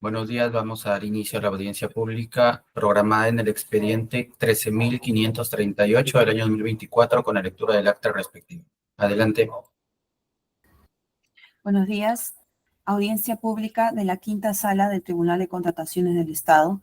Buenos días, vamos a dar inicio a la audiencia pública programada en el expediente 13.538 del año 2024 con la lectura del acta respectivo. Adelante. Buenos días. Audiencia pública de la Quinta Sala del Tribunal de Contrataciones del Estado,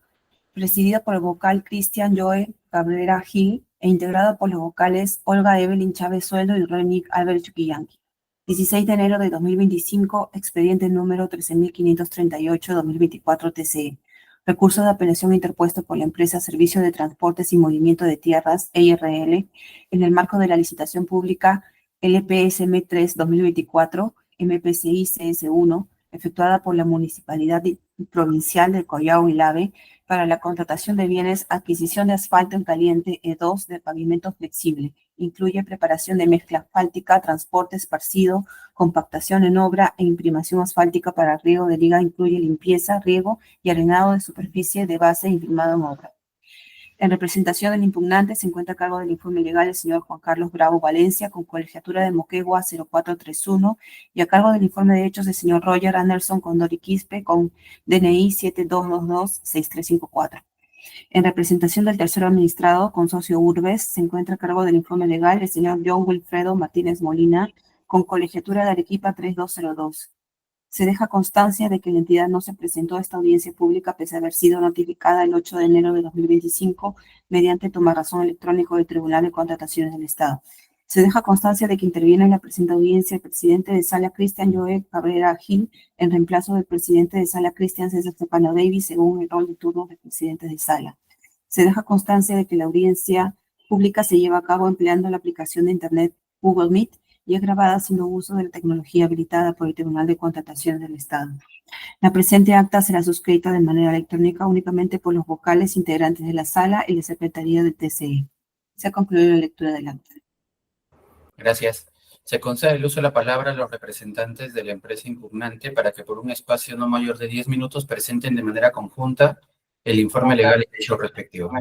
presidida por el vocal Cristian Joe Cabrera Gil e integrada por los vocales Olga Evelyn Chávez Sueldo y Renick Albert Chuquillanqui. 16 de enero de 2025, expediente número 13.538-2024 TCE. Recurso de apelación interpuesto por la empresa Servicio de Transportes y Movimiento de Tierras, EIRL, en el marco de la licitación pública LPSM 3-2024, MPCI CS1, efectuada por la Municipalidad Provincial de Collao y Lave para la contratación de bienes, adquisición de asfalto en caliente E2 de pavimento flexible. Incluye preparación de mezcla asfáltica, transporte esparcido, compactación en obra e imprimación asfáltica para riego de liga. Incluye limpieza, riego y arenado de superficie de base imprimado en obra. En representación del impugnante se encuentra a cargo del informe legal el señor Juan Carlos Bravo Valencia, con colegiatura de Moquegua 0431, y a cargo del informe de hechos el señor Roger Anderson Condori Quispe, con DNI 7222-6354. En representación del tercero administrado, consorcio Urbes, se encuentra a cargo del informe legal el señor John Wilfredo Martínez Molina, con colegiatura de Arequipa 3202. Se deja constancia de que la entidad no se presentó a esta audiencia pública pese a haber sido notificada el 8 de enero de 2025 mediante tomarrazón electrónico del Tribunal de Contrataciones del Estado. Se deja constancia de que interviene en la presente audiencia el presidente de Sala Cristian Joe Cabrera Gil en reemplazo del presidente de Sala Cristian César Stefano Davis según el rol de turno del presidente de Sala. Se deja constancia de que la audiencia pública se lleva a cabo empleando la aplicación de Internet Google Meet y es grabada haciendo uso de la tecnología habilitada por el Tribunal de Contrataciones del Estado. La presente acta será suscrita de manera electrónica únicamente por los vocales integrantes de la sala y la Secretaría del TCE. Se ha concluido la lectura del acta. Gracias. Se concede el uso de la palabra a los representantes de la empresa impugnante para que por un espacio no mayor de 10 minutos presenten de manera conjunta el informe legal y hecho respectivo.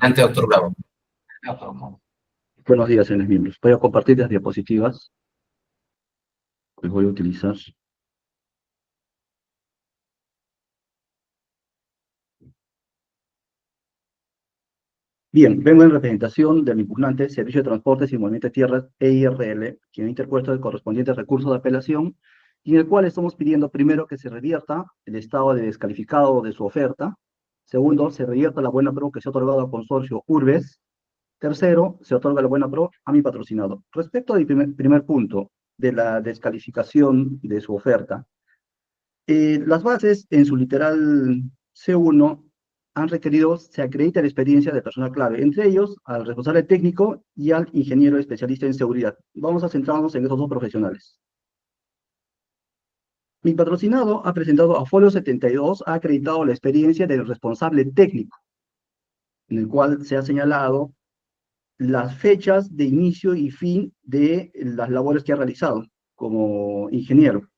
Adelante, doctor Bravo. Buenos días, señores miembros. Voy a compartir las diapositivas que voy a utilizar. Bien, vengo en representación del impugnante Servicio de Transportes y Movimiento de Tierras, EIRL, quien ha interpuesto el correspondiente recurso de apelación, y en el cual estamos pidiendo primero que se revierta el estado de descalificado de su oferta. Segundo, se revierta la buena pro que se ha otorgado al consorcio Urbes. Tercero, se otorga la buena pro a mi patrocinado. Respecto al primer punto de la descalificación de su oferta, las bases en su literal C1 han requerido se acredite la experiencia de personal clave, entre ellos al responsable técnico y al ingeniero especialista en seguridad. Vamos a centrarnos en estos dos profesionales. Mi patrocinado ha presentado a folio 72, ha acreditado la experiencia del responsable técnico, en el cual se ha señalado las fechas de inicio y fin de las labores que ha realizado como ingeniero.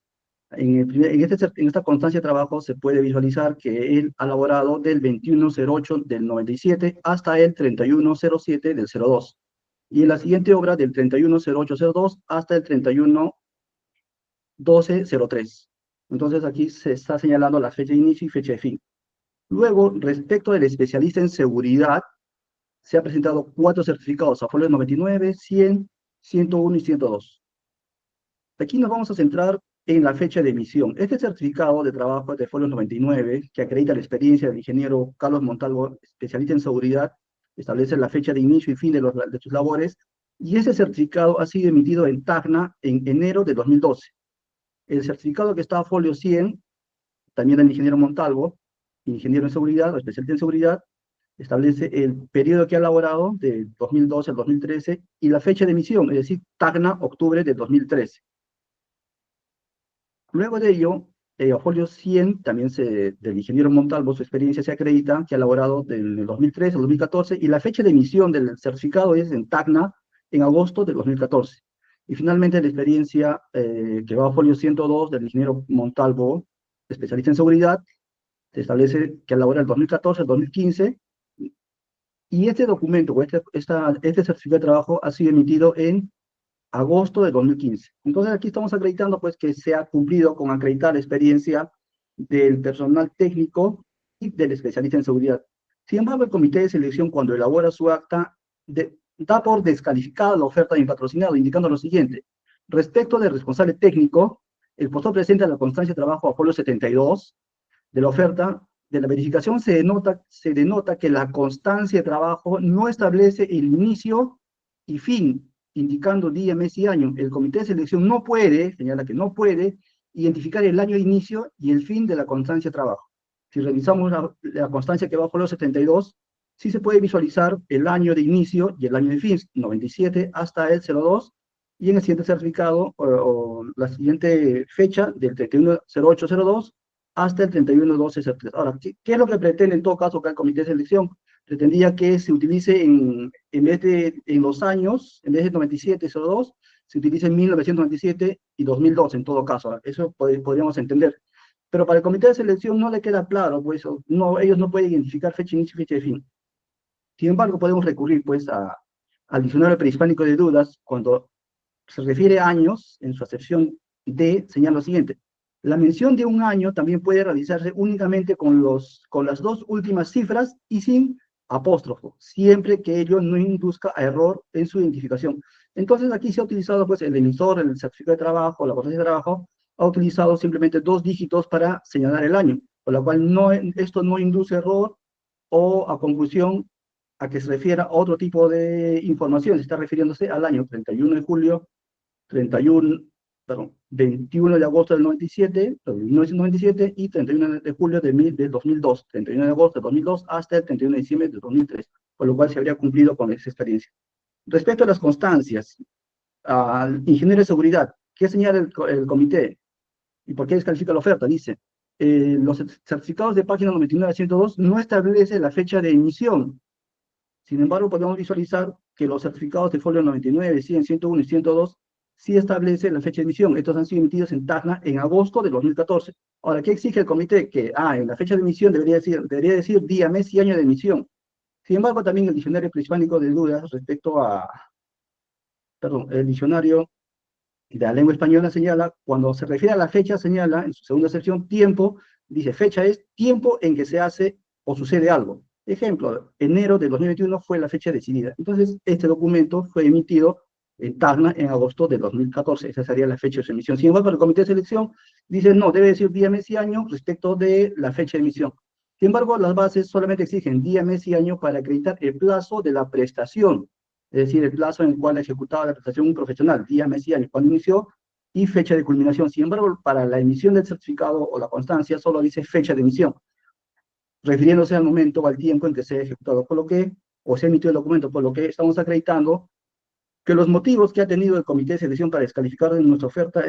En esta constancia de trabajo se puede visualizar que él ha laborado del 2108 del 97 hasta el 3107 del 02. Y en la siguiente obra del 310802 hasta el 311203. Entonces aquí se está señalando la fecha de inicio y fecha de fin. Luego, respecto del especialista en seguridad, se han presentado 4 certificados a folio 99, 100, 101 y 102. Aquí nos vamos a centrar en la fecha de emisión. Este certificado de trabajo es de folio 99, que acredita la experiencia del ingeniero Carlos Montalvo, especialista en seguridad, establece la fecha de inicio y fin de sus labores, y ese certificado ha sido emitido en Tacna en enero de 2012. El certificado que está a folio 100, también del ingeniero Montalvo, ingeniero en seguridad o especialista en seguridad, establece el periodo que ha elaborado de 2012 al 2013 y la fecha de emisión, es decir, Tacna, octubre de 2013. Luego de ello, a folio 100, también del ingeniero Montalvo, su experiencia se acredita que ha elaborado del 2013 al 2014 y la fecha de emisión del certificado es en Tacna, en agosto del 2014. Y finalmente la experiencia que va a folio 102 del ingeniero Montalvo, especialista en seguridad, se establece que elabora el 2014 al 2015 y este documento o este certificado de trabajo ha sido emitido en agosto de 2015. Entonces aquí estamos acreditando pues que se ha cumplido con acreditar la experiencia del personal técnico y del especialista en seguridad. Sin embargo, el comité de selección, cuando elabora su acta, da por descalificada la oferta de patrocinado, indicando lo siguiente: respecto del responsable técnico, el postor presenta la constancia de trabajo a folio 72 de la oferta. De la verificación se denota que la constancia de trabajo no establece el inicio y fin, indicando día, mes y año. El comité de selección no puede, señala que no puede, identificar el año de inicio y el fin de la constancia de trabajo. Si revisamos la constancia que va bajo los 72, sí se puede visualizar el año de inicio y el año de fin, 97 hasta el 02, y en el siguiente certificado, o la siguiente fecha, del 31/08/02 hasta el 31/12/03. Ahora, ¿qué es lo que pretende en todo caso acá el comité de selección? Pretendía que se utilice en vez de en los años, en vez de 97/02, se utilice en 1997 y 2002 en todo caso. Eso podríamos entender. Pero para el comité de selección no le queda claro, pues no, ellos no pueden identificar fecha de inicio y fecha de fin. Sin embargo, podemos recurrir pues al diccionario prehispánico de dudas. Cuando se refiere a años, en su acepción D, señala lo siguiente: la mención de un año también puede realizarse únicamente con las dos últimas cifras y sin apóstrofo, siempre que ello no induzca a error en su identificación. Entonces aquí se ha utilizado, pues, el emisor, el certificado de trabajo, la constancia de trabajo, ha utilizado simplemente 2 dígitos para señalar el año, por lo cual esto no induce error o a confusión, a que se refiera a otro tipo de información. Se está refiriéndose al año 31 de julio, 21 de agosto del 97, 1997, y 31 de julio del 2002, 31 de agosto del 2002 hasta el 31 de diciembre del 2003, por lo cual se habría cumplido con esa experiencia. Respecto a las constancias, al ingeniero de seguridad, ¿qué señala el comité? ¿Y por qué descalifica la oferta? Dice, los certificados de página 99 a 102 no establece la fecha de emisión. Sin embargo, podemos visualizar que los certificados de folio 99, 100, 101 y 102 sí establece la fecha de emisión. Estos han sido emitidos en Tacna en agosto de 2014. Ahora, ¿qué exige el comité? Que en la fecha de emisión debería decir día, mes y año de emisión. Sin embargo, también el diccionario prehispánico de dudas respecto el diccionario de la lengua española señala, cuando se refiere a la fecha, señala en su segunda sección tiempo, dice fecha es tiempo en que se hace o sucede algo. Ejemplo, enero de 2021 fue la fecha decidida. Entonces, este documento fue emitido en Tacna en agosto de 2014. Esa sería la fecha de su emisión. Sin embargo, el comité de selección dice, no, debe decir día, mes y año respecto de la fecha de emisión. Sin embargo, las bases solamente exigen día, mes y año para acreditar el plazo de la prestación, es decir, el plazo en el cual ha ejecutado la prestación un profesional, día, mes y año, cuando inició, y fecha de culminación. Sin embargo, para la emisión del certificado o la constancia, solo dice fecha de emisión, refiriéndose al momento o al tiempo en que se ha ejecutado, o se ha emitido el documento, por lo que estamos acreditando que los motivos que ha tenido el comité de selección para descalificar de nuestra oferta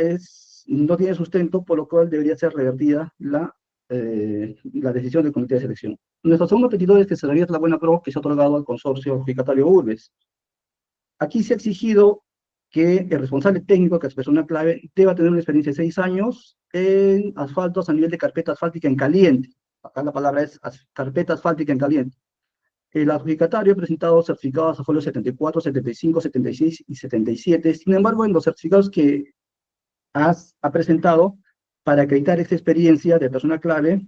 no tiene sustento, por lo cual debería ser revertida la decisión del comité de selección. Nuestro segundo petitor es que se revierta la buena pro que se ha otorgado al consorcio adjudicatario Urbes. Aquí se ha exigido que el responsable técnico, que es persona clave, deba tener una experiencia de 6 años en asfaltos a nivel de carpeta asfáltica en caliente. Acá la palabra es carpeta asfáltica en caliente. El adjudicatario ha presentado certificados a folio 74, 75, 76 y 77. Sin embargo, en los certificados que ha presentado para acreditar esta experiencia de persona clave,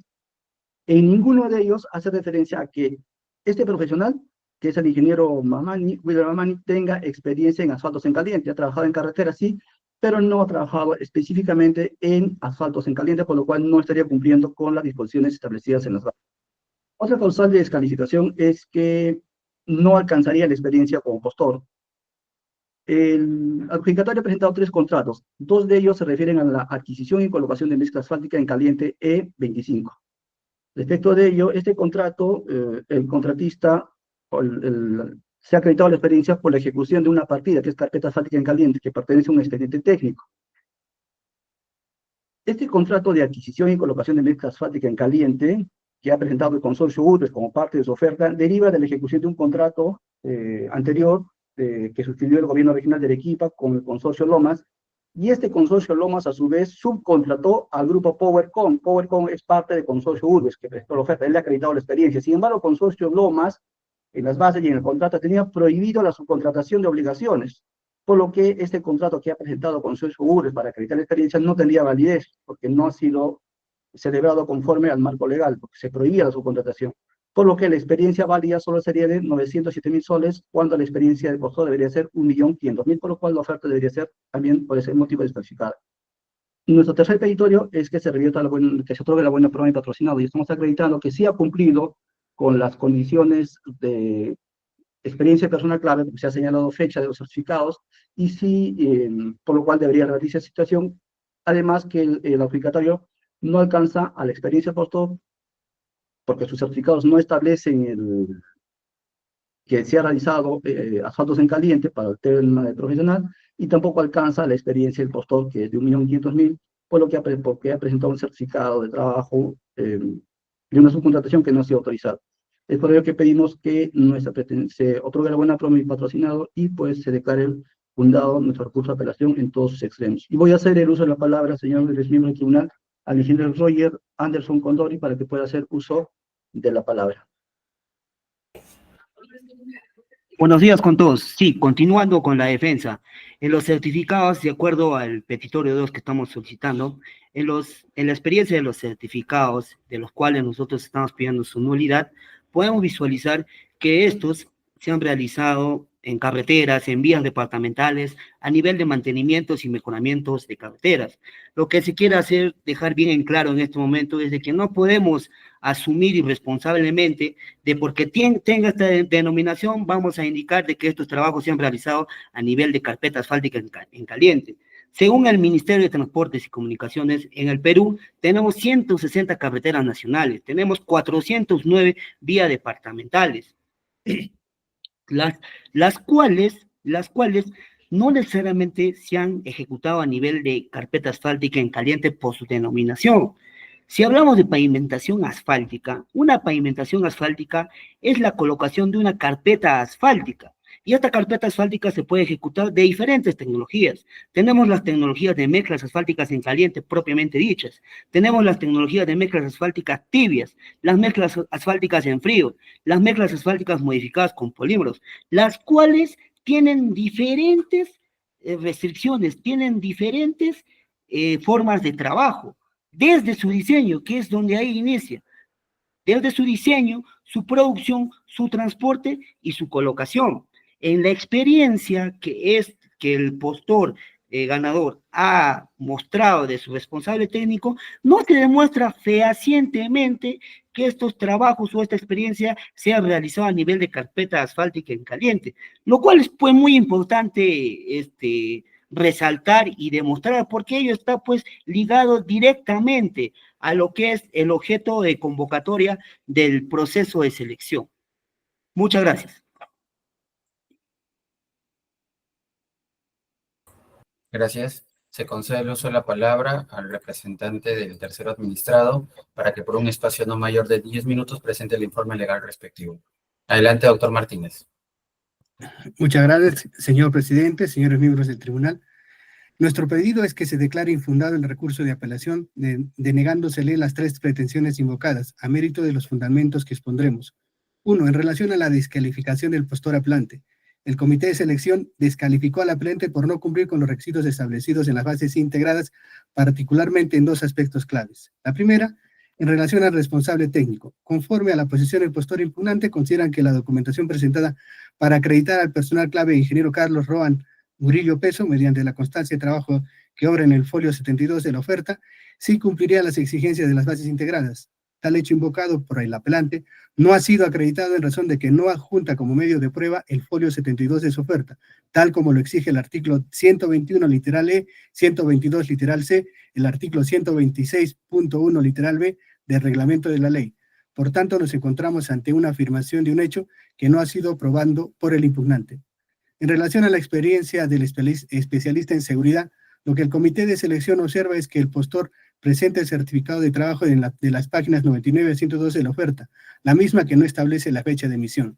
en ninguno de ellos hace referencia a que este profesional, que es el ingeniero William Mamani, tenga experiencia en asfaltos en caliente. Ha trabajado en carreteras, sí, pero no ha trabajado específicamente en asfaltos en caliente, por lo cual no estaría cumpliendo con las disposiciones establecidas en las bases. Otra causal de descalificación es que no alcanzaría la experiencia como postor. El adjudicatario ha presentado 3 contratos. 2 de ellos se refieren a la adquisición y colocación de mezcla asfáltica en caliente E25. Respecto de ello, este contrato, el contratista se ha acreditado la experiencia por la ejecución de una partida, que es carpeta asfáltica en caliente, que pertenece a un expediente técnico. Este contrato de adquisición y colocación de mezcla asfáltica en caliente, que ha presentado el consorcio Urbes como parte de su oferta, deriva de la ejecución de un contrato anterior que suscribió el gobierno regional de Arequipa con el consorcio Lomas, y este consorcio Lomas a su vez subcontrató al grupo Powercom. Powercom es parte del consorcio Urbes que prestó la oferta, él le ha acreditado la experiencia. Sin embargo, el consorcio Lomas, en las bases y en el contrato, tenía prohibido la subcontratación de obligaciones, por lo que este contrato que ha presentado consorcio Urbes para acreditar la experiencia no tendría validez, porque no ha sido celebrado conforme al marco legal, porque se prohibía la subcontratación, por lo que la experiencia válida solo sería de 907.000 soles, cuando la experiencia del postor debería ser 1.500.000, por lo cual la oferta debería ser también por ese motivo descalificada. Nuestro tercer petitorio es que se revierta que se otorgue la buena prueba y patrocinado, y estamos acreditando que sí ha cumplido con las condiciones de experiencia de persona clave, porque se ha señalado fecha de los certificados, y sí, por lo cual debería revertirse esa situación. Además que el adjudicatario no alcanza a la experiencia postor, porque sus certificados no establecen que se ha realizado asfaltos en caliente para el tema de profesional, y tampoco alcanza la experiencia del postor, que es de 1.500.000, porque ha presentado un certificado de trabajo de una subcontratación que no ha sido autorizada. Es por ello que pedimos que se otorgue la buena promo y patrocinado, y pues se declare fundado nuestro recurso de apelación en todos sus extremos. Y voy a hacer el uso de la palabra, señor miembro del tribunal, al ingeniero Roger Anderson Condori, para que pueda hacer uso de la palabra. Buenos días con todos. Sí, continuando con la defensa. En los certificados, de acuerdo al petitorio 2 que estamos solicitando, en la experiencia de los certificados, de los cuales nosotros estamos pidiendo su nulidad, podemos visualizar que estos se han realizado en carreteras, en vías departamentales, a nivel de mantenimientos y mejoramientos de carreteras. Lo que se quiere hacer, dejar bien en claro en este momento, es de que no podemos asumir irresponsablemente de porque tenga esta denominación, vamos a indicar de que estos trabajos se han realizado a nivel de carpeta asfáltica en caliente. Según el Ministerio de Transportes y Comunicaciones, en el Perú tenemos 160 carreteras nacionales, tenemos 409 vías departamentales, las cuales no necesariamente se han ejecutado a nivel de carpeta asfáltica en caliente por su denominación. Si hablamos de pavimentación asfáltica, una pavimentación asfáltica es la colocación de una carpeta asfáltica, y esta carpeta asfáltica se puede ejecutar de diferentes tecnologías. Tenemos las tecnologías de mezclas asfálticas en caliente propiamente dichas, tenemos las tecnologías de mezclas asfálticas tibias, las mezclas asfálticas en frío, las mezclas asfálticas modificadas con polímeros, las cuales tienen diferentes restricciones, tienen diferentes formas de trabajo, desde su diseño, que es donde ahí inicia, desde su diseño, su producción, su transporte y su colocación. En la experiencia que el postor ganador ha mostrado de su responsable técnico, no se demuestra fehacientemente que estos trabajos o esta experiencia sea realizada a nivel de carpeta asfáltica en caliente, lo cual es pues muy importante resaltar y demostrar, porque ello está pues ligado directamente a lo que es el objeto de convocatoria del proceso de selección. Muchas gracias. Gracias. Se concede el uso de la palabra al representante del tercero administrado para que por un espacio no mayor de 10 minutos presente el informe legal respectivo. Adelante, doctor Martínez. Muchas gracias, señor presidente, señores miembros del tribunal. Nuestro pedido es que se declare infundado el recurso de apelación, denegándosele las tres pretensiones invocadas, a mérito de los fundamentos que expondremos. 1. En relación a la descalificación del postor apelante. El comité de selección descalificó al apelante por no cumplir con los requisitos establecidos en las bases integradas, particularmente en dos aspectos claves. La primera, en relación al responsable técnico. Conforme a la posición del postor impugnante, consideran que la documentación presentada para acreditar al personal clave, ingeniero Carlos Roan Murillo Peso, mediante la constancia de trabajo que obra en el folio 72 de la oferta, sí cumpliría las exigencias de las bases integradas. Tal hecho invocado por el apelante no ha sido acreditado en razón de que no adjunta como medio de prueba el folio 72 de su oferta, tal como lo exige el artículo 121 literal E, 122 literal C, el artículo 126.1 literal B del reglamento de la ley. Por tanto, nos encontramos ante una afirmación de un hecho que no ha sido probado por el impugnante. En relación a la experiencia del especialista en seguridad, lo que el comité de selección observa es que el postor presenta el certificado de trabajo de las páginas 99 a 112 de la oferta, la misma que no establece la fecha de emisión.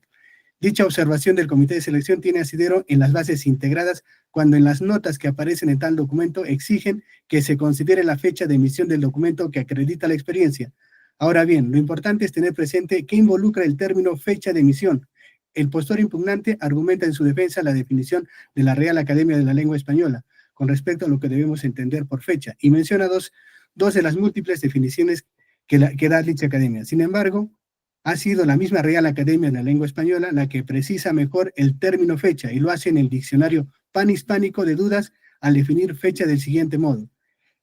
Dicha observación del comité de selección tiene asidero en las bases integradas, cuando en las notas que aparecen en tal documento exigen que se considere la fecha de emisión del documento que acredita la experiencia. Ahora bien, lo importante es tener presente qué involucra el término fecha de emisión. El postor impugnante argumenta en su defensa la definición de la Real Academia de la Lengua Española con respecto a lo que debemos entender por fecha, y menciona dos de las múltiples definiciones que da dicha academia. Sin embargo, ha sido la misma Real Academia de la Lengua Española la que precisa mejor el término fecha, y lo hace en el diccionario panhispánico de dudas al definir fecha del siguiente modo: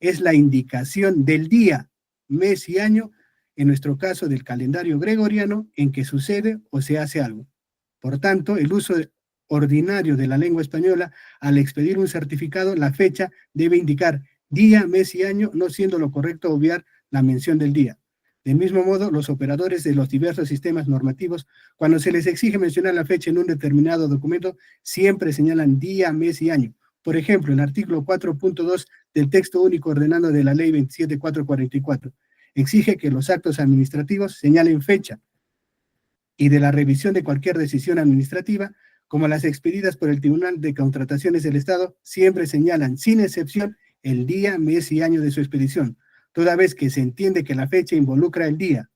es la indicación del día, mes y año, en nuestro caso del calendario gregoriano, en que sucede o se hace algo. Por tanto, el uso ordinario de la lengua española, al expedir un certificado, la fecha debe indicar día, mes y año, no siendo lo correcto obviar la mención del día. Del mismo modo, los operadores de los diversos sistemas normativos, cuando se les exige mencionar la fecha en un determinado documento, siempre señalan día, mes y año. Por ejemplo, el artículo 4.2 del texto único ordenado de la ley 27444 exige que los actos administrativos señalen fecha, y de la revisión de cualquier decisión administrativa, como las expedidas por el Tribunal de Contrataciones del Estado, siempre señalan, sin excepción, el día, mes y año de su expedición, toda vez que se entiende que la fecha involucra el día.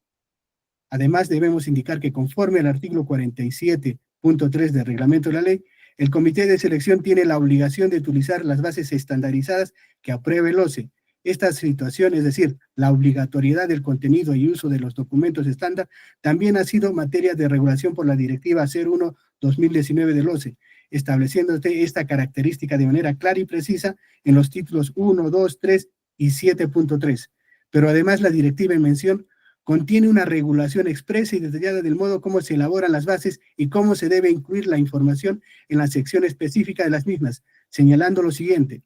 Además, debemos indicar que conforme al artículo 47.3 del reglamento de la ley, el Comité de Selección tiene la obligación de utilizar las bases estandarizadas que apruebe el OCE. Esta situación, es decir, la obligatoriedad del contenido y uso de los documentos estándar, también ha sido materia de regulación por la Directiva 01/2019 del OCE, estableciéndose esta característica de manera clara y precisa en los títulos 1, 2, 3 y 7.3. Pero además la directiva en mención contiene una regulación expresa y detallada del modo como se elaboran las bases y cómo se debe incluir la información en la sección específica de las mismas, señalando lo siguiente: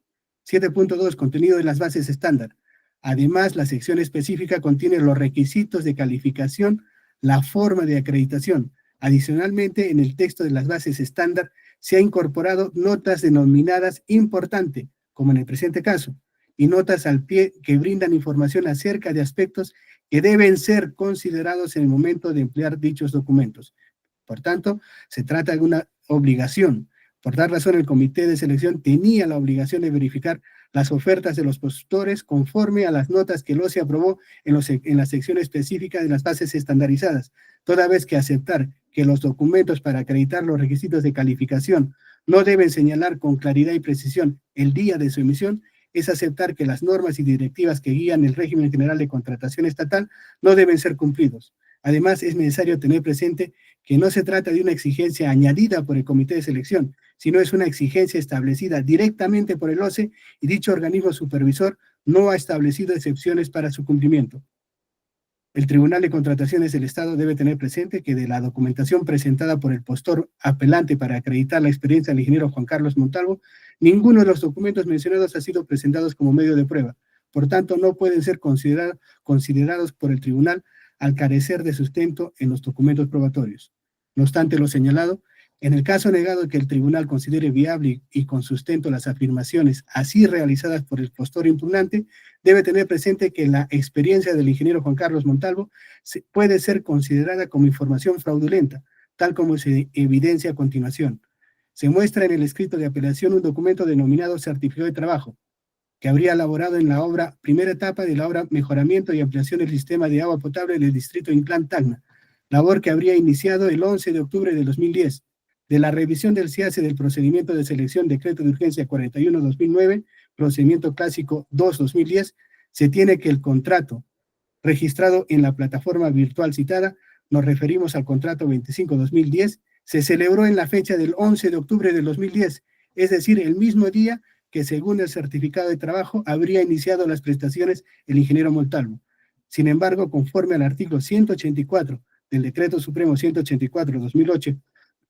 7.2, contenido de las bases estándar. Además, la sección específica contiene los requisitos de calificación, la forma de acreditación. Adicionalmente, en el texto de las bases estándar se ha incorporado notas denominadas importante, como en el presente caso, y notas al pie que brindan información acerca de aspectos que deben ser considerados en el momento de emplear dichos documentos. Por tanto, se trata de una obligación. Por tal razón, el Comité de Selección tenía la obligación de verificar las ofertas de los postores conforme a las notas que el OCE aprobó en la sección específica de las bases estandarizadas, toda vez que aceptar que los documentos para acreditar los requisitos de calificación no deben señalar con claridad y precisión el día de su emisión, es aceptar que las normas y directivas que guían el régimen general de contratación estatal no deben ser cumplidos. Además, es necesario tener presente que no se trata de una exigencia añadida por el Comité de Selección, sino es una exigencia establecida directamente por el OCE, y dicho organismo supervisor no ha establecido excepciones para su cumplimiento. El Tribunal de Contrataciones del Estado debe tener presente que de la documentación presentada por el postor apelante para acreditar la experiencia del ingeniero Juan Carlos Montalvo, ninguno de los documentos mencionados ha sido presentados como medio de prueba. Por tanto, no pueden ser considerados por el tribunal al carecer de sustento en los documentos probatorios. No obstante lo señalado, en el caso negado que el tribunal considere viable y con sustento las afirmaciones así realizadas por el postor impugnante, debe tener presente que la experiencia del ingeniero Juan Carlos Montalvo puede ser considerada como información fraudulenta, tal como se evidencia a continuación. Se muestra en el escrito de apelación un documento denominado certificado de trabajo, que habría elaborado en la obra, primera etapa de la obra Mejoramiento y Ampliación del Sistema de Agua Potable del Distrito Inclán Tacna, labor que habría iniciado el 11 de octubre de 2010, de la revisión del CIACE del procedimiento de selección decreto de urgencia 41/2009, procedimiento clásico 2/2010, se tiene que el contrato registrado en la plataforma virtual citada, nos referimos al contrato 25/2010, se celebró en la fecha del 11 de octubre del 2010, es decir, el mismo día que según el certificado de trabajo habría iniciado las prestaciones el ingeniero Montalvo. Sin embargo, conforme al artículo 184 del Decreto Supremo 184/2008,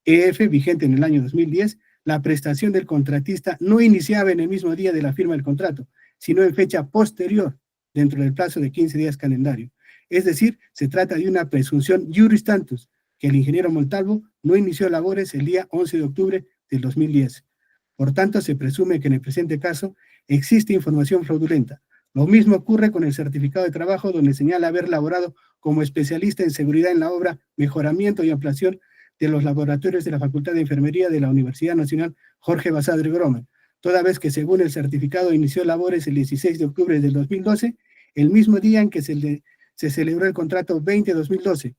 EF, vigente en el año 2010, la prestación del contratista no iniciaba en el mismo día de la firma del contrato, sino en fecha posterior, dentro del plazo de 15 días calendario. Es decir, se trata de una presunción juris tantus, que el ingeniero Montalvo no inició labores el día 11 de octubre del 2010. Por tanto, se presume que en el presente caso existe información fraudulenta. Lo mismo ocurre con el certificado de trabajo, donde señala haber laborado como especialista en seguridad en la obra Mejoramiento y Ampliación de los laboratorios de la Facultad de Enfermería de la Universidad Nacional Jorge Basadre Gromen, toda vez que según el certificado inició labores el 16 de octubre del 2012, el mismo día en que se celebró el contrato 20/2012.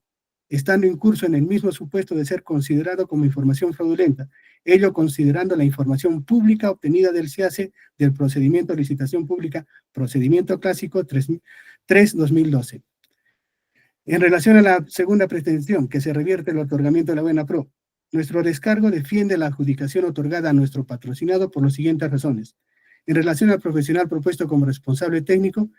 estando en curso en el mismo supuesto de ser considerado como información fraudulenta, ello considerando la información pública obtenida del SEACE del procedimiento de licitación pública, procedimiento clásico 3-2012. En relación a la segunda pretensión, que se revierte el otorgamiento de la buena pro, nuestro descargo defiende la adjudicación otorgada a nuestro patrocinado por las siguientes razones. En relación al profesional propuesto como responsable técnico,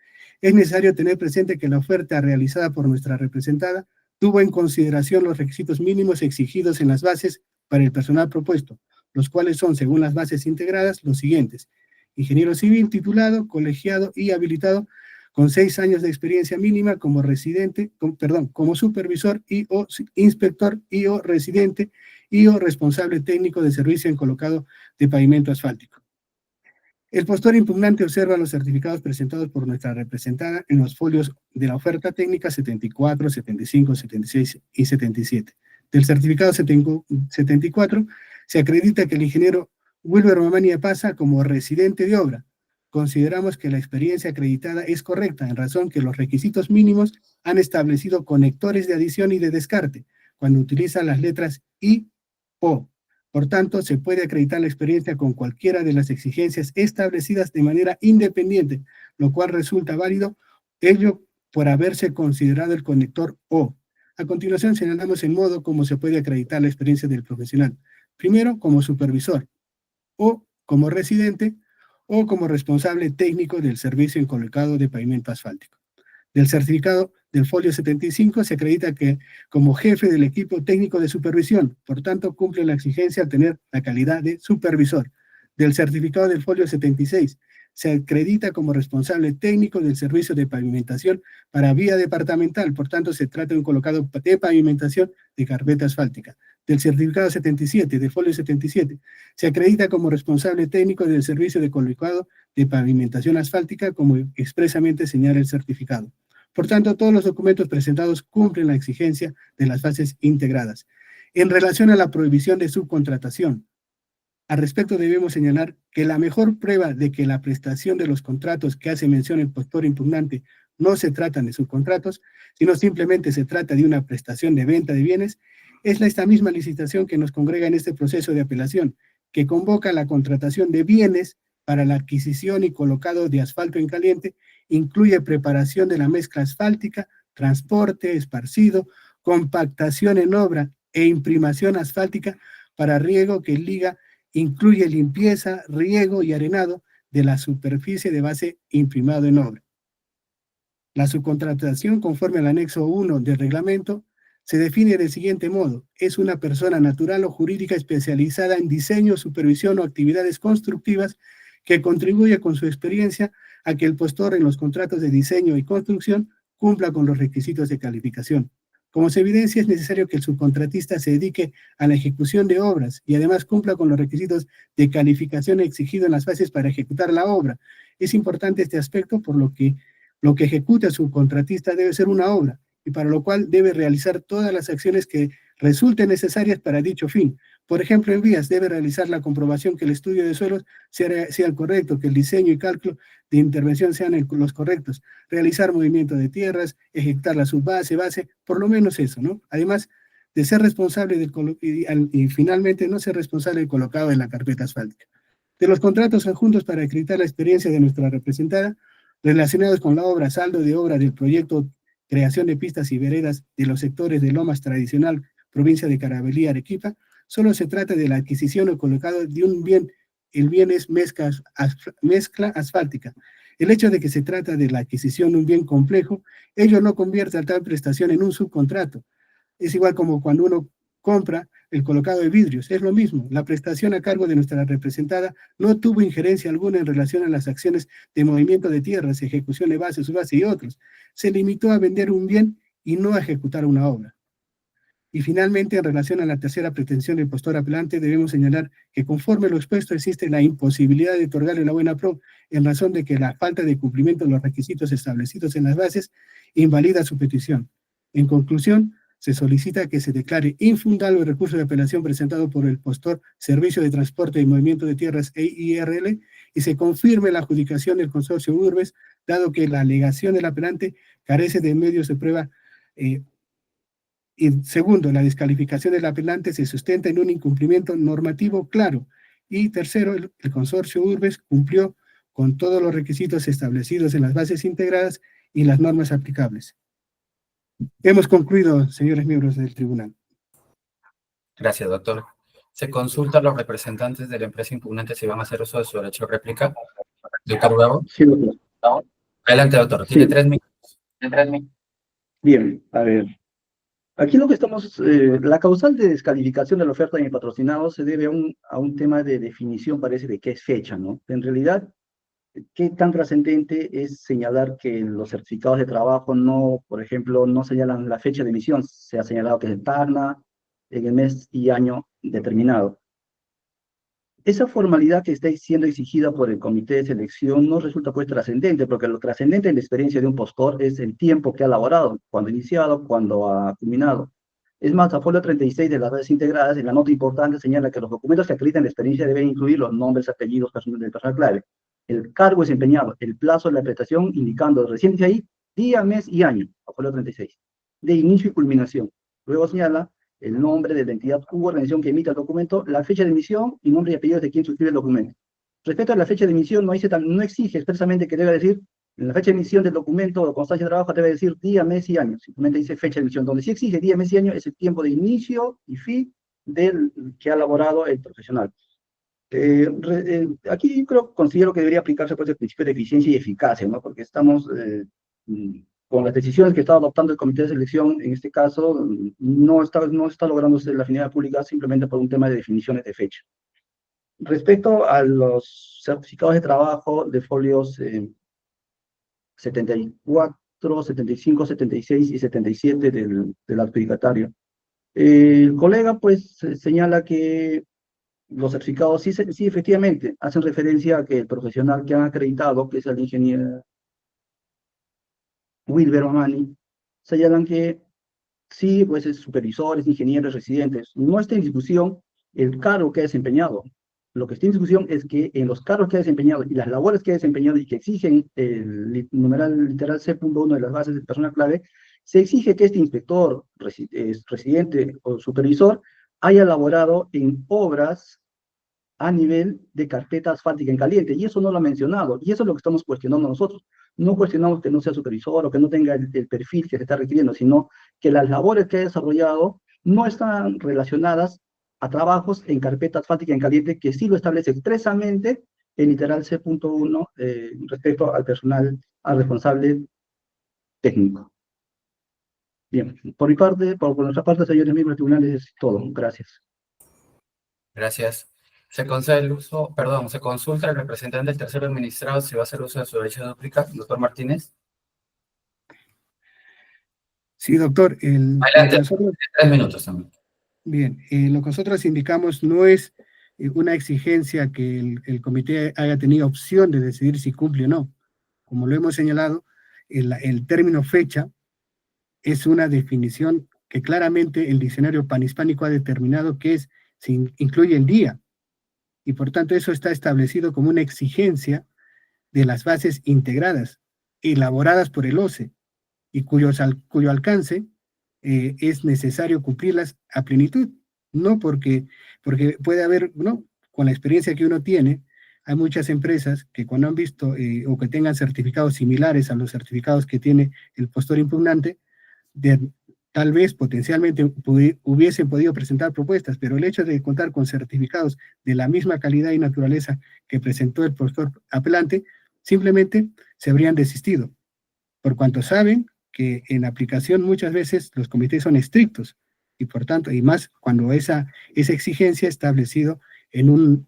es necesario tener presente que la oferta realizada por nuestra representada tuvo en consideración los requisitos mínimos exigidos en las bases para el personal propuesto, los cuales son, según las bases integradas, los siguientes: ingeniero civil titulado, colegiado y habilitado con 6 años de experiencia mínima como como supervisor y o inspector y o residente y o responsable técnico de servicio en colocado de pavimento asfáltico. El postor impugnante observa los certificados presentados por nuestra representada en los folios de la oferta técnica 74, 75, 76 y 77. Del certificado 74 se acredita que el ingeniero Wilber Mamania pasa como residente de obra. Consideramos que la experiencia acreditada es correcta, en razón que los requisitos mínimos han establecido conectores de adición y de descarte, cuando utilizan las letras I, O. Por tanto, se puede acreditar la experiencia con cualquiera de las exigencias establecidas de manera independiente, lo cual resulta válido, ello por haberse considerado el conector O. A continuación, señalamos el modo como se puede acreditar la experiencia del profesional. Primero, como supervisor, o como residente, o como responsable técnico del servicio en colocado de pavimento asfáltico. Del certificado del folio 75 se acredita que como jefe del equipo técnico de supervisión, por tanto cumple la exigencia al tener la calidad de supervisor. Del certificado del folio 76 se acredita como responsable técnico del servicio de pavimentación para vía departamental, por tanto se trata de un colocado de pavimentación de carpeta asfáltica. Del certificado 77, del folio 77, se acredita como responsable técnico del servicio de colocado de pavimentación asfáltica, como expresamente señala el certificado. Por tanto, todos los documentos presentados cumplen la exigencia de las fases integradas. En relación a la prohibición de subcontratación, al respecto debemos señalar que la mejor prueba de que la prestación de los contratos que hace mención el postor impugnante no se tratan de subcontratos, sino simplemente se trata de una prestación de venta de bienes, es esta misma licitación que nos congrega en este proceso de apelación, que convoca la contratación de bienes para la adquisición y colocado de asfalto en caliente, incluye preparación de la mezcla asfáltica, transporte, esparcido, compactación en obra e imprimación asfáltica para riego que liga, incluye limpieza, riego y arenado de la superficie de base imprimado en obra. La subcontratación, conforme al anexo 1 del reglamento, se define del siguiente modo: es una persona natural o jurídica especializada en diseño, supervisión o actividades constructivas que contribuye con su experiencia a que el postor en los contratos de diseño y construcción cumpla con los requisitos de calificación. Como se evidencia, es necesario que el subcontratista se dedique a la ejecución de obras y además cumpla con los requisitos de calificación exigidos en las fases para ejecutar la obra. Es importante este aspecto, por lo que ejecuta el subcontratista debe ser una obra, y para lo cual debe realizar todas las acciones que resulten necesarias para dicho fin. Por ejemplo, en vías debe realizar la comprobación que el estudio de suelos sea el correcto, que el diseño y cálculo de intervención sean los correctos, realizar movimiento de tierras, ejecutar la subbase, base, por lo menos eso, ¿no? Además de ser responsable y finalmente no ser responsable del colocado en la carpeta asfáltica. De los contratos adjuntos para acreditar la experiencia de nuestra representada, relacionados con la obra, saldo de obra del proyecto creación de pistas y veredas de los sectores de Lomas Tradicional, provincia de Carabalí, Arequipa, solo se trata de la adquisición o colocado de un bien. El bien es mezcla asfáltica. El hecho de que se trata de la adquisición de un bien complejo, ello no convierte a tal prestación en un subcontrato. Es igual como cuando uno compra el colocado de vidrios, es lo mismo. La prestación a cargo de nuestra representada no tuvo injerencia alguna en relación a las acciones de movimiento de tierras, ejecución de base, subbase y otros. Se limitó a vender un bien y no a ejecutar una obra. Y finalmente, en relación a la tercera pretensión del postor apelante, debemos señalar que conforme lo expuesto existe la imposibilidad de otorgarle la buena pro en razón de que la falta de cumplimiento de los requisitos establecidos en las bases invalida su petición. En conclusión, se solicita que se declare infundado el recurso de apelación presentado por el postor Servicio de Transporte y Movimiento de Tierras EIRL y se confirme la adjudicación del consorcio Urbes, dado que la alegación del apelante carece de medios de prueba Y segundo, la descalificación del apelante se sustenta en un incumplimiento normativo claro. Y tercero, el consorcio Urbes cumplió con todos los requisitos establecidos en las bases integradas y las normas aplicables. Hemos concluido, señores miembros del tribunal. Gracias, doctor. Se consulta a los representantes de la empresa impugnante si van a hacer uso de su derecho de réplica. Doctor Bravo. Sí, doctor. Adelante, doctor. Tiene Sí. 3 minutos. Bien, a ver. Aquí lo que estamos, la causal de descalificación de la oferta de mi patrocinado se debe a un tema de definición, parece, de qué es fecha, ¿no? En realidad, qué tan trascendente es señalar que los certificados de trabajo no, por ejemplo, no señalan la fecha de emisión, se ha señalado que es eterna en el mes y año determinado. Esa formalidad que está siendo exigida por el comité de selección no resulta pues trascendente, porque lo trascendente en la experiencia de un postor es el tiempo que ha laborado, cuando ha iniciado, cuando ha culminado. Es más, a folio 36 de las bases integradas, en la nota importante señala que los documentos que acreditan la experiencia deben incluir los nombres, apellidos, del personal clave, el cargo desempeñado, el plazo de la prestación, indicando recién dice ahí día, mes y año, a folio 36, de inicio y culminación. Luego señala el nombre de la entidad u organización que emite el documento, la fecha de emisión y nombre y apellidos de quien suscribe el documento. Respecto a la fecha de emisión, no exige expresamente que debe decir, en la fecha de emisión del documento o constancia de trabajo debe decir día, mes y año, simplemente dice fecha de emisión. Donde sí exige día, mes y año es el tiempo de inicio y fin del que ha elaborado el profesional. Aquí considero que debería aplicarse pues, el principio de eficiencia y eficacia, ¿no? Porque estamos con las decisiones que está adoptando el comité de selección, en este caso, no está lográndose la afinidad pública simplemente por un tema de definiciones de fecha. Respecto a los certificados de trabajo de folios 74, 75, 76 y 77 del adjudicatario, el colega pues señala que los certificados sí efectivamente hacen referencia a que el profesional que han acreditado, que es el ingeniero Wilber Omani, señalan que sí, pues es supervisores, ingenieros, residentes. No está en discusión el cargo que ha desempeñado. Lo que está en discusión es que en los cargos que ha desempeñado y las labores que ha desempeñado y que exigen el numeral literal C.1 de las bases de personal clave, se exige que este inspector, residente o supervisor haya elaborado en obras a nivel de carpeta asfáltica en caliente, y eso no lo ha mencionado, y eso es lo que estamos cuestionando nosotros. No cuestionamos que no sea supervisor o que no tenga el perfil que se está requiriendo, sino que las labores que ha desarrollado no están relacionadas a trabajos en carpeta asfáltica en caliente, que sí lo establece expresamente en literal C.1 respecto al personal, al responsable técnico. Bien, por mi parte, por nuestra parte, señores miembros del tribunal, es todo. Gracias. Gracias. Se concede el uso, perdón, se consulta al representante del tercero administrado si va a hacer uso de su derecho de dúplica, doctor Martínez. Sí, doctor. Adelante, 3 minutos también. Bien, lo que nosotros indicamos no es una exigencia que el comité haya tenido opción de decidir si cumple o no. Como lo hemos señalado, el término fecha es una definición que claramente el diccionario panhispánico ha determinado que incluye el día, y por tanto eso está establecido como una exigencia de las bases integradas, elaboradas por el OCE, y cuyo alcance es necesario cumplirlas a plenitud, no porque puede haber, ¿no? Con la experiencia que uno tiene, hay muchas empresas que cuando han visto o que tengan certificados similares a los certificados que tiene el postor impugnante, tal vez potencialmente hubiesen podido presentar propuestas, pero el hecho de contar con certificados de la misma calidad y naturaleza que presentó el postor apelante, simplemente se habrían desistido, por cuanto saben que en aplicación muchas veces los comités son estrictos, y por tanto, y más cuando esa exigencia establecido en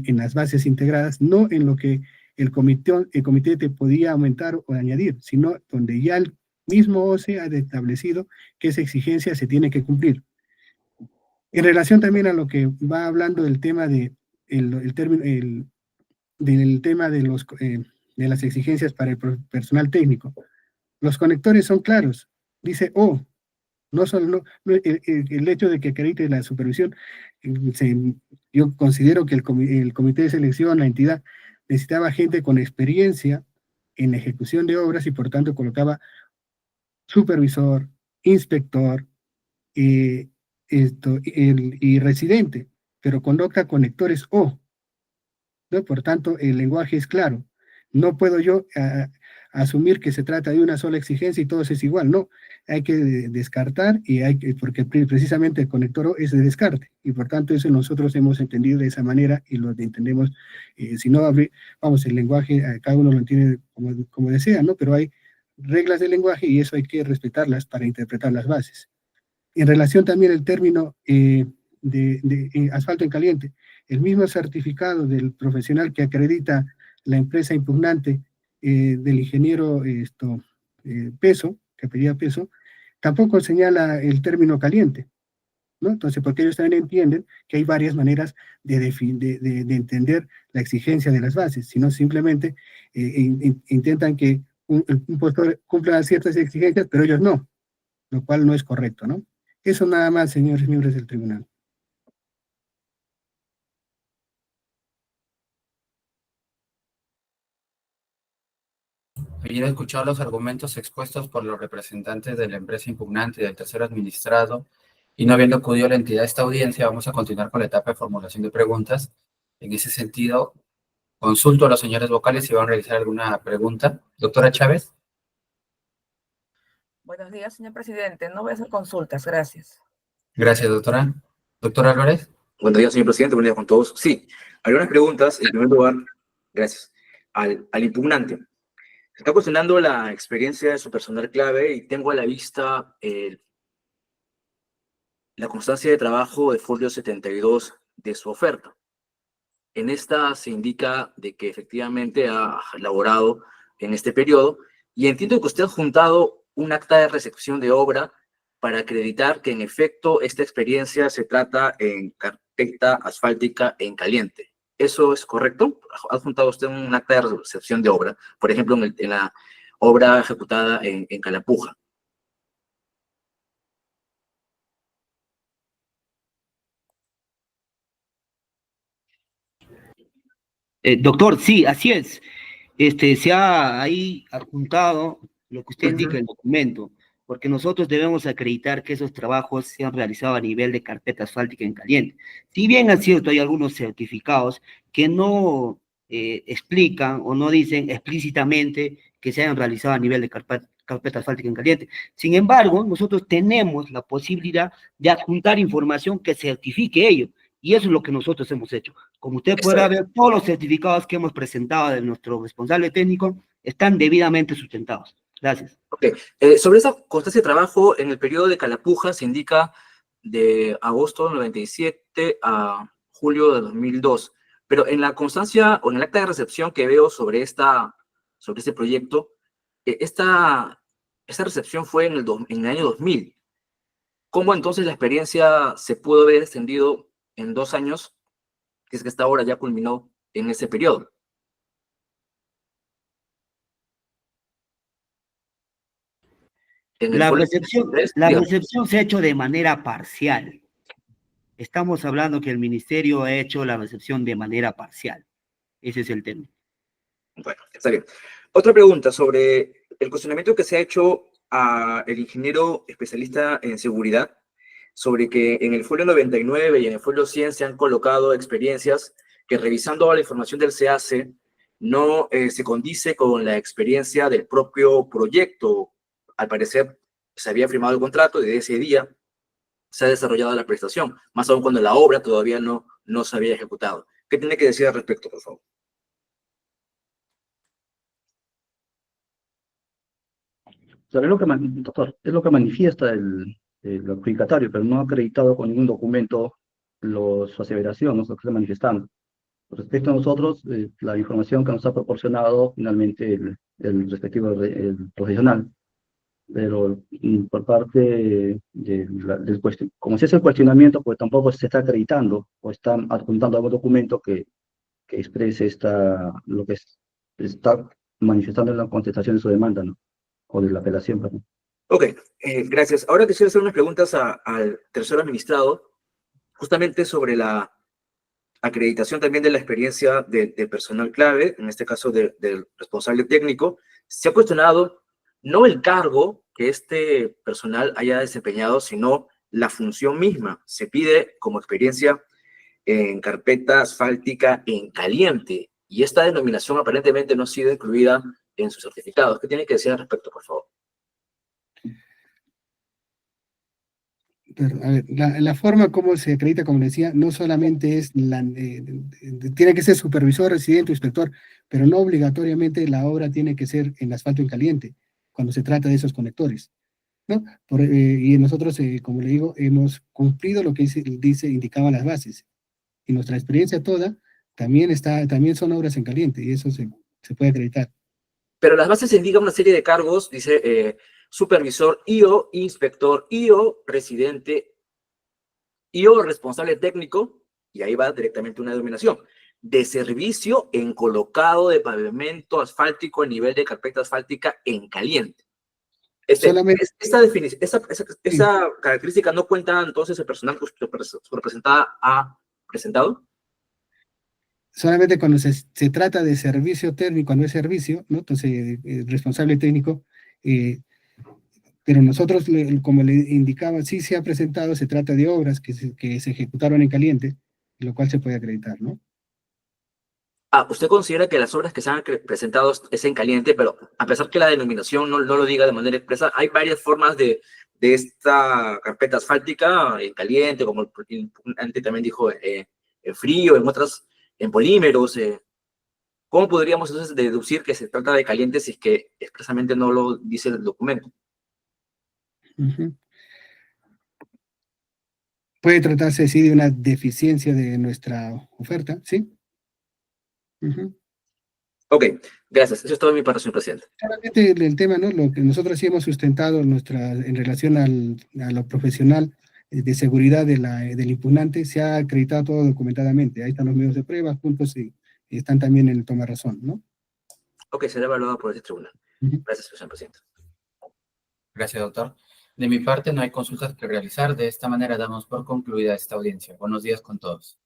las bases integradas, no en lo que el comité te podía aumentar o añadir, sino donde ya el mismo OCE ha establecido que esa exigencia se tiene que cumplir. En relación también a lo que va hablando del tema del tema de las exigencias para el personal técnico, los conectores son claros. Dice el hecho de que acredite la supervisión, yo considero que el comité de selección, la entidad, necesitaba gente con experiencia en la ejecución de obras y por tanto colocaba supervisor, inspector, y residente, pero coloca conectores O, ¿no? Por tanto, el lenguaje es claro. No puedo yo asumir que se trata de una sola exigencia y todo es igual. No, hay que descartar porque precisamente el conector O es de descarte y por tanto eso nosotros hemos entendido de esa manera y lo entendemos. Si no, vamos, el lenguaje, cada uno lo entiende como desea, ¿no? Pero hay reglas del lenguaje y eso hay que respetarlas para interpretar las bases. En relación también al término asfalto en caliente, el mismo certificado del profesional que acredita la empresa impugnante del ingeniero Peso, que pedía Peso, tampoco señala el término caliente, ¿no? Entonces, porque ellos también entienden que hay varias maneras de entender la exigencia de las bases, sino simplemente intentan que un postor cumpla ciertas exigencias, pero ellos no, lo cual no es correcto, ¿no? Eso nada más, señores miembros del tribunal. Habiendo escuchado los argumentos expuestos por los representantes de la empresa impugnante y del tercero administrado, y no habiendo acudido la entidad a esta audiencia, vamos a continuar con la etapa de formulación de preguntas. En ese sentido, consulto a los señores vocales si van a realizar alguna pregunta. Doctora Chávez. Buenos días, señor presidente. No voy a hacer consultas, gracias. Gracias, doctora. Doctora Álvarez. Buenos días, señor presidente. Buenos días con todos. Sí, algunas preguntas. En primer lugar, gracias. Al impugnante. Se está cuestionando la experiencia de su personal clave y tengo a la vista la constancia de trabajo de folio 72 de su oferta. En esta se indica de que efectivamente ha laborado en este periodo y entiendo que usted ha juntado un acta de recepción de obra para acreditar que en efecto esta experiencia se trata en carpeta asfáltica en caliente. ¿Eso es correcto? ¿Ha juntado usted un acta de recepción de obra, por ejemplo, en la obra ejecutada en Calapuja? Doctor, sí, así es. Se ha ahí adjuntado lo que usted indica en el documento, porque nosotros debemos acreditar que esos trabajos se han realizado a nivel de carpeta asfáltica en caliente. Si bien es cierto, hay algunos certificados que no explican o no dicen explícitamente que se hayan realizado a nivel de carpeta asfáltica en caliente. Sin embargo, nosotros tenemos la posibilidad de adjuntar información que certifique ello, y eso es lo que nosotros hemos hecho. Como usted podrá ver, todos los certificados que hemos presentado de nuestro responsable técnico están debidamente sustentados. Gracias. Ok. Sobre esa constancia de trabajo, en el periodo de Calapuja se indica de agosto del 97 a julio de 2002. Pero en la constancia o en el acta de recepción que veo sobre este proyecto, esta recepción fue en el año 2000. ¿Cómo entonces la experiencia se pudo haber extendido en 2 años, que es que esta obra ya culminó en ese periodo? La recepción se ha hecho de manera parcial. Estamos hablando que el ministerio ha hecho la recepción de manera parcial. Ese es el tema. Bueno, está bien. Otra pregunta sobre el cuestionamiento que se ha hecho al ingeniero especialista en seguridad, sobre que en el folio 99 y en el folio 100 se han colocado experiencias que, revisando la información del CAC, no se condice con la experiencia del propio proyecto. Al parecer se había firmado el contrato y desde ese día se ha desarrollado la prestación, más aún cuando la obra todavía no se había ejecutado. ¿Qué tiene que decir al respecto, por favor? O sea, doctor, es lo que manifiesta el adjudicatario, pero no ha acreditado con ningún documento su aseveración, ¿no? Lo que está manifestando. Respecto a nosotros, la información que nos ha proporcionado finalmente el respectivo profesional, pero por parte del cuestionamiento, como si es el cuestionamiento, pues tampoco se está acreditando o están adjuntando algún documento que exprese lo que está manifestando en la contestación de su demanda, ¿no? O de la apelación, perdón. Ok, gracias. Ahora quisiera hacer unas preguntas al tercero administrado, justamente sobre la acreditación también de la experiencia del personal clave, en este caso del responsable técnico. Se ha cuestionado no el cargo que este personal haya desempeñado, sino la función misma. Se pide como experiencia en carpeta asfáltica en caliente, y esta denominación aparentemente no ha sido incluida en sus certificados. ¿Qué tiene que decir al respecto, por favor? Pero, a ver, la forma como se acredita, como decía, no solamente es tiene que ser supervisor, residente o inspector, pero no obligatoriamente la obra tiene que ser en asfalto en caliente, cuando se trata de esos conectores, ¿no? Y nosotros, como le digo, hemos cumplido lo que indicaban las bases. Y nuestra experiencia toda también son obras en caliente, y eso se puede acreditar. Pero las bases indican una serie de cargos, dice supervisor IO, inspector IO, residente IO, responsable técnico, y ahí va directamente una denominación, de servicio en colocado de pavimento asfáltico a nivel de carpeta asfáltica en caliente. Solamente, Esa característica no cuenta entonces el personal que su representada ha presentado. solamente cuando se trata de servicio técnico, no es servicio, ¿no? Entonces, responsable técnico, pero nosotros, como le indicaba, sí se ha presentado, se trata de obras que se ejecutaron en caliente, lo cual se puede acreditar, ¿no? ¿Usted considera que las obras que se han presentado es en caliente, pero a pesar que la denominación no lo diga de manera expresa, hay varias formas de esta carpeta asfáltica en caliente, como antes también dijo, en frío, en otras, en polímeros? ¿Cómo podríamos entonces deducir que se trata de caliente si es que expresamente no lo dice el documento? Uh-huh. Puede tratarse, sí, de una deficiencia de nuestra oferta, ¿sí? Uh-huh. Ok, gracias. Eso es todo de mi parte, señor presidente. Claramente el tema, ¿no? Lo que nosotros sí hemos sustentado en relación a lo profesional de seguridad del impugnante, se ha acreditado todo documentadamente. Ahí están los medios de prueba, puntos, y están también en el toma razón, ¿no? Ok, será evaluado por este tribunal. Uh-huh. Gracias, señor presidente. Gracias, doctor. De mi parte, no hay consultas que realizar. De esta manera damos por concluida esta audiencia. Buenos días con todos.